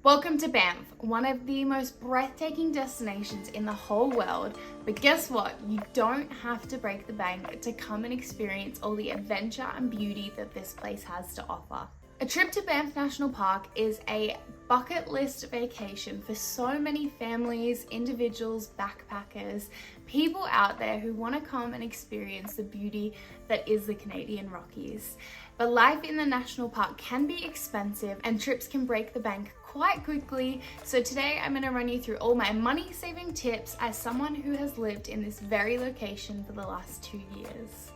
Welcome to Banff, one of the most breathtaking destinations in the whole world. But guess what? You don't have to break the bank to come and experience all the adventure and beauty that this place has to offer. A trip to Banff National Park is a bucket list vacation for so many families, individuals, backpackers, people out there who want to come and experience the beauty that is the Canadian Rockies. But life in the national park can be expensive and trips can break the bank quite quickly. So today I'm going to run you through all my money saving tips as someone who has lived in this very location for the last 2 years.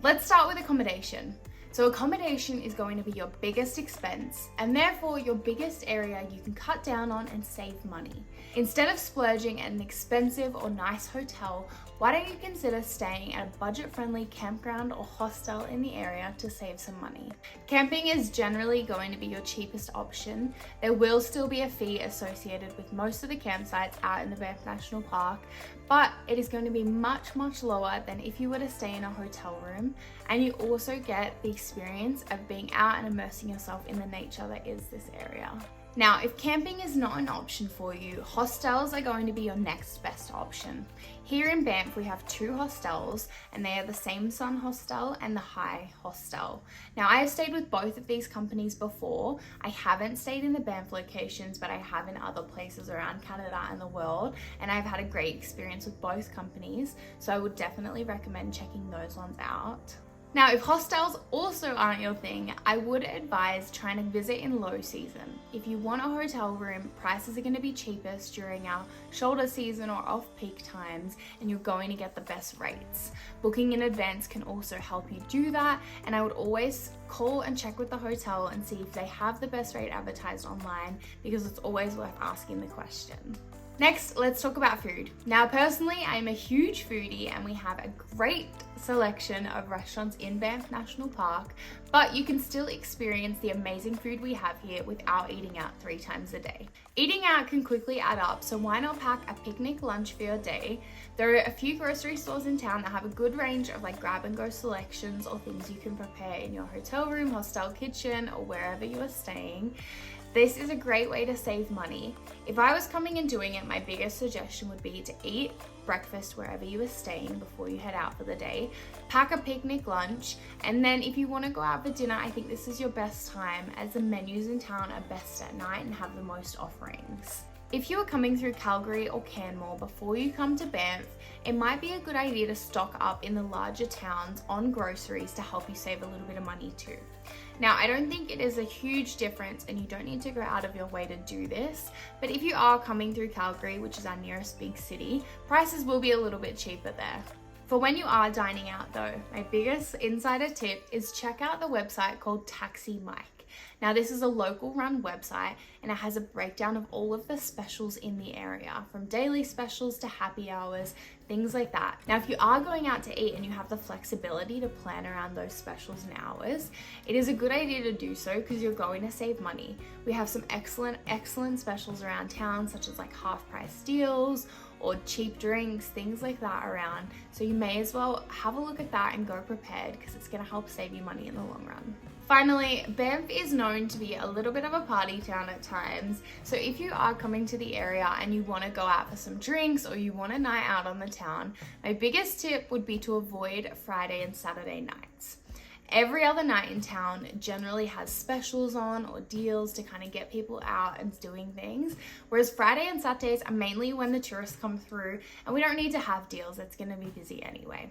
Let's start with accommodation. So accommodation is going to be your biggest expense and therefore your biggest area you can cut down on and save money. Instead of splurging at an expensive or nice hotel, why don't you consider staying at a budget-friendly campground or hostel in the area to save some money? Camping is generally going to be your cheapest option. There will still be a fee associated with most of the campsites out in the Banff National Park, but it is going to be much lower than if you were to stay in a hotel room, and you also get the experience of being out and immersing yourself in the nature that is this area. Now, if camping is not an option for you, hostels are going to be your next best option. Here in Banff, we have 2 hostels, and they are the Same Sun Hostel and the High Hostel. Now, I have stayed with both of these companies before. I haven't stayed in the Banff locations, but I have in other places around Canada and the world, and I've had a great experience with both companies, so I would definitely recommend checking those ones out. Now, if hostels also aren't your thing, I would advise trying to visit in low season. If you want a hotel room, prices are going to be cheapest during our shoulder season or off-peak times, and you're going to get the best rates. Booking in advance can also help you do that, and I would always call and check with the hotel and see if they have the best rate advertised online, because it's always worth asking the question. Next, let's talk about food. Now, personally, I'm a huge foodie and we have a great selection of restaurants in Banff National Park, but you can still experience the amazing food we have here without eating out 3 times a day. Eating out can quickly add up, so why not pack a picnic lunch for your day? There are a few grocery stores in town that have a good range of grab and go selections or things you can prepare in your hotel room, hostel kitchen, or wherever you are staying. This is a great way to save money. If I was coming and doing it, my biggest suggestion would be to eat breakfast wherever you are staying before you head out for the day, pack a picnic lunch, and then if you want to go out for dinner, I think this is your best time as the menus in town are best at night and have the most offerings. If you are coming through Calgary or Canmore before you come to Banff, it might be a good idea to stock up in the larger towns on groceries to help you save a little bit of money too. Now, I don't think it is a huge difference and you don't need to go out of your way to do this, but if you are coming through Calgary, which is our nearest big city, prices will be a little bit cheaper there. For when you are dining out though, my biggest insider tip is check out the website called Taxi Mike. Now, this is a local run website and it has a breakdown of all of the specials in the area, from daily specials to happy hours, things like that. Now, if you are going out to eat and you have the flexibility to plan around those specials and hours, it is a good idea to do so because you're going to save money. We have some excellent specials around town, such as half price deals or cheap drinks, things like that around. So you may as well have a look at that and go prepared because it's going to help save you money in the long run. Finally, Banff is known to be a little bit of a party town at times, so if you are coming to the area and you want to go out for some drinks or you want a night out on the town, my biggest tip would be to avoid Friday and Saturday nights. Every other night in town generally has specials on or deals to kind of get people out and doing things, whereas Friday and Saturdays are mainly when the tourists come through and we don't need to have deals, it's going to be busy anyway.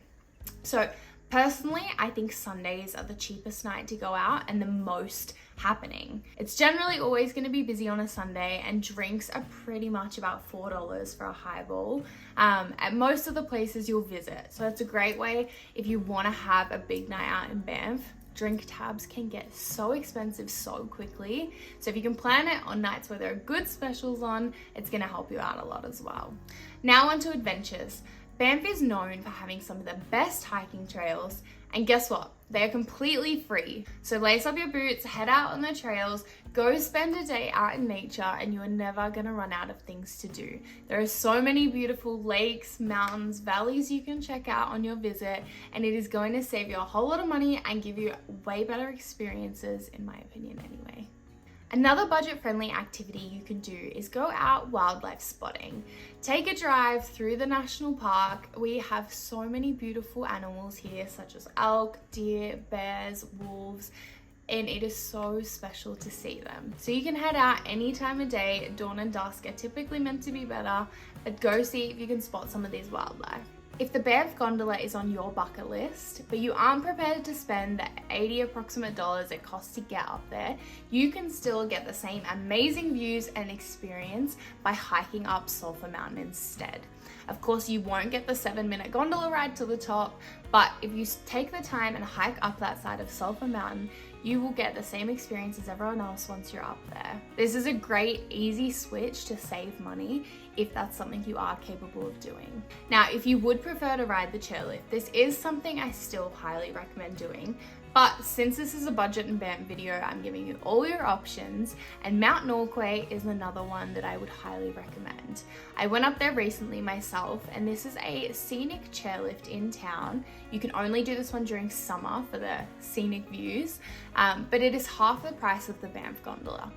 So personally, I think Sundays are the cheapest night to go out and the most happening. It's generally always going to be busy on a Sunday and drinks are pretty much about $4 for a highball at most of the places you'll visit. So it's a great way if you want to have a big night out in Banff. Drink tabs can get so expensive so quickly. So if you can plan it on nights where there are good specials on, it's going to help you out a lot as well. Now on to adventures. Banff is known for having some of the best hiking trails, and guess what? They're completely free. So lace up your boots, head out on the trails, go spend a day out in nature, and you are never gonna run out of things to do. There are so many beautiful lakes, mountains, valleys you can check out on your visit, and it is going to save you a whole lot of money and give you way better experiences, in my opinion anyway. Another budget-friendly activity you can do is go out wildlife spotting. Take a drive through the national park. We have so many beautiful animals here, such as elk, deer, bears, wolves, and it is so special to see them. So you can head out any time of day. Dawn and dusk are typically meant to be better, but go see if you can spot some of these wildlife. If the Banff Gondola is on your bucket list, but you aren't prepared to spend the $80 approximate it costs to get up there, you can still get the same amazing views and experience by hiking up Sulphur Mountain instead. Of course, you won't get the 7-minute gondola ride to the top, but if you take the time and hike up that side of Sulphur Mountain, you will get the same experience as everyone else once you're up there. This is a great, easy switch to save money if that's something you are capable of doing. Now, if you would prefer to ride the chairlift, this is something I still highly recommend doing. But since this is a budget and Banff video, I'm giving you all your options, and Mount Norquay is another one that I would highly recommend. I went up there recently myself, and this is a scenic chairlift in town. You can only do this one during summer for the scenic views, but it is half the price of the Banff Gondola.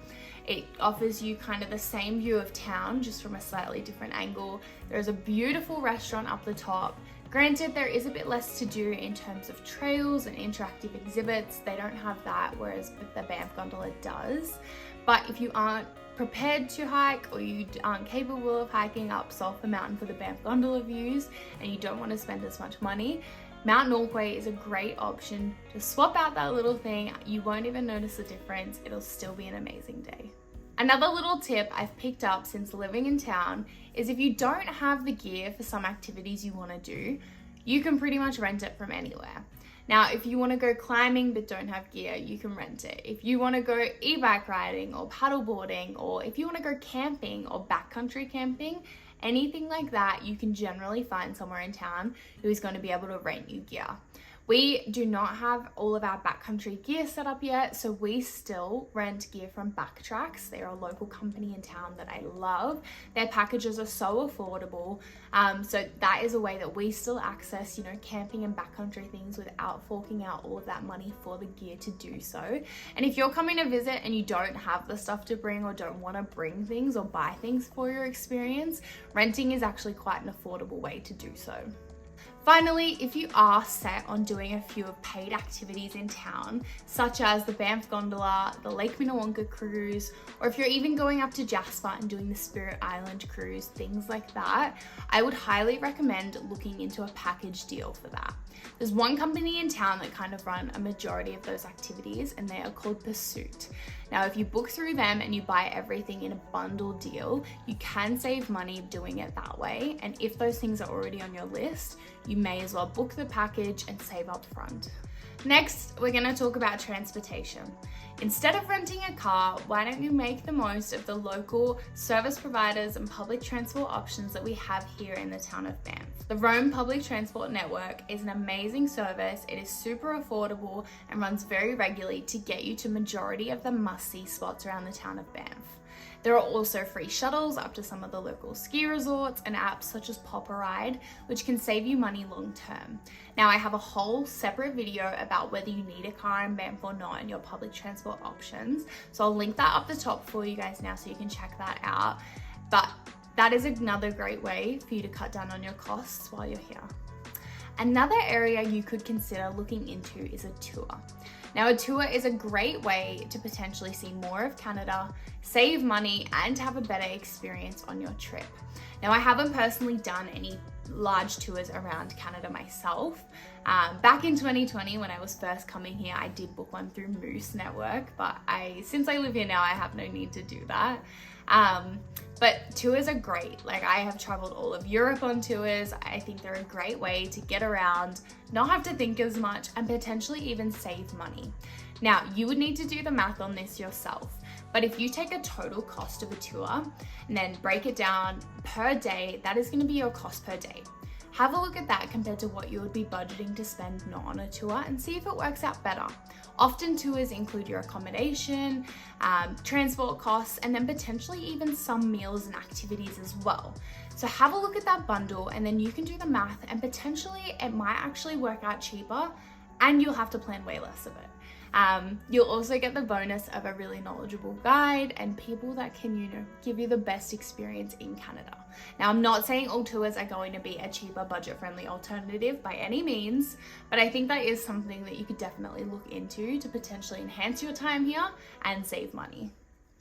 It offers you kind of the same view of town, just from a slightly different angle. There's a beautiful restaurant up the top. Granted, there is a bit less to do in terms of trails and interactive exhibits. They don't have that, whereas the Banff Gondola does. But if you aren't prepared to hike, or you aren't capable of hiking up Sulphur Mountain for the Banff Gondola views, and you don't want to spend as much money, Mount Norquay is a great option to swap out that little thing. You won't even notice the difference. It'll still be an amazing day. Another little tip I've picked up since living in town is if you don't have the gear for some activities you want to do, you can pretty much rent it from anywhere. Now, if you want to go climbing but don't have gear, you can rent it. If you want to go e-bike riding or paddleboarding, or if you want to go camping or backcountry camping, anything like that, you can generally find somewhere in town who is going to be able to rent you gear. We do not have all of our backcountry gear set up yet, so we still rent gear from Backtracks. They're a local company in town that I love. Their packages are so affordable, so that is a way that we still access, camping and backcountry things without forking out all of that money for the gear to do so. And if you're coming to visit and you don't have the stuff to bring, or don't want to bring things or buy things for your experience, renting is actually quite an affordable way to do so. Finally, if you are set on doing a few of paid activities in town, such as the Banff Gondola, the Lake Minnewanka cruise, or if you're even going up to Jasper and doing the Spirit Island cruise, things like that, I would highly recommend looking into a package deal for that. There's one company in town that kind of run a majority of those activities, and they are called Pursuit. Now, if you book through them and you buy everything in a bundle deal, you can save money doing it that way. And if those things are already on your list, you may as well book the package and save up front. Next, we're going to talk about transportation. Instead of renting a car, why don't you make the most of the local service providers and public transport options that we have here in the town of Banff? The Roam Public Transport Network is an amazing service. It is super affordable and runs very regularly to get you to majority of the must-see spots around the town of Banff. There are also free shuttles up to some of the local ski resorts and apps such as Pop a Ride, which can save you money long term. Now, I have a whole separate video about whether you need a car in Banff or not and your public transport options. So I'll link that up the top for you guys now so you can check that out. But that is another great way for you to cut down on your costs while you're here. Another area you could consider looking into is a tour. Now, a tour is a great way to potentially see more of Canada, save money, and have a better experience on your trip. Now, I haven't personally done any large tours around Canada myself. Back in 2020, when I was first coming here, I did book one through Moose Network, but since I live here now, I have no need to do that. But tours are great. Like, I have traveled all of Europe on tours. I think they're a great way to get around, not have to think as much, and potentially even save money. Now, you would need to do the math on this yourself, but if you take a total cost of a tour and then break it down per day, that is going to be your cost per day. Have a look at that compared to what you would be budgeting to spend not on a tour and see if it works out better. Often tours include your accommodation, transport costs, and then potentially even some meals and activities as well. So have a look at that bundle and then you can do the math, and potentially it might actually work out cheaper and you'll have to plan way less of it. You'll also get the bonus of a really knowledgeable guide and people that can, give you the best experience in Canada. Now, I'm not saying all tours are going to be a cheaper, budget-friendly alternative by any means, but I think that is something that you could definitely look into to potentially enhance your time here and save money.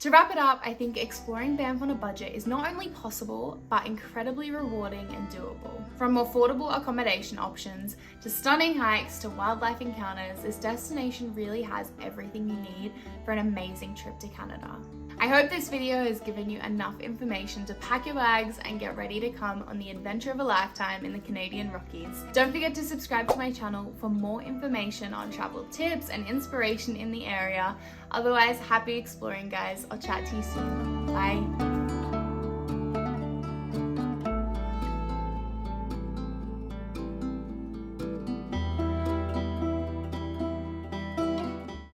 To wrap it up, I think exploring Banff on a budget is not only possible, but incredibly rewarding and doable. From affordable accommodation options to stunning hikes to wildlife encounters, this destination really has everything you need for an amazing trip to Canada. I hope this video has given you enough information to pack your bags and get ready to come on the adventure of a lifetime in the Canadian Rockies. Don't forget to subscribe to my channel for more information on travel tips and inspiration in the area. Otherwise, happy exploring, guys. I'll chat to you soon. Bye.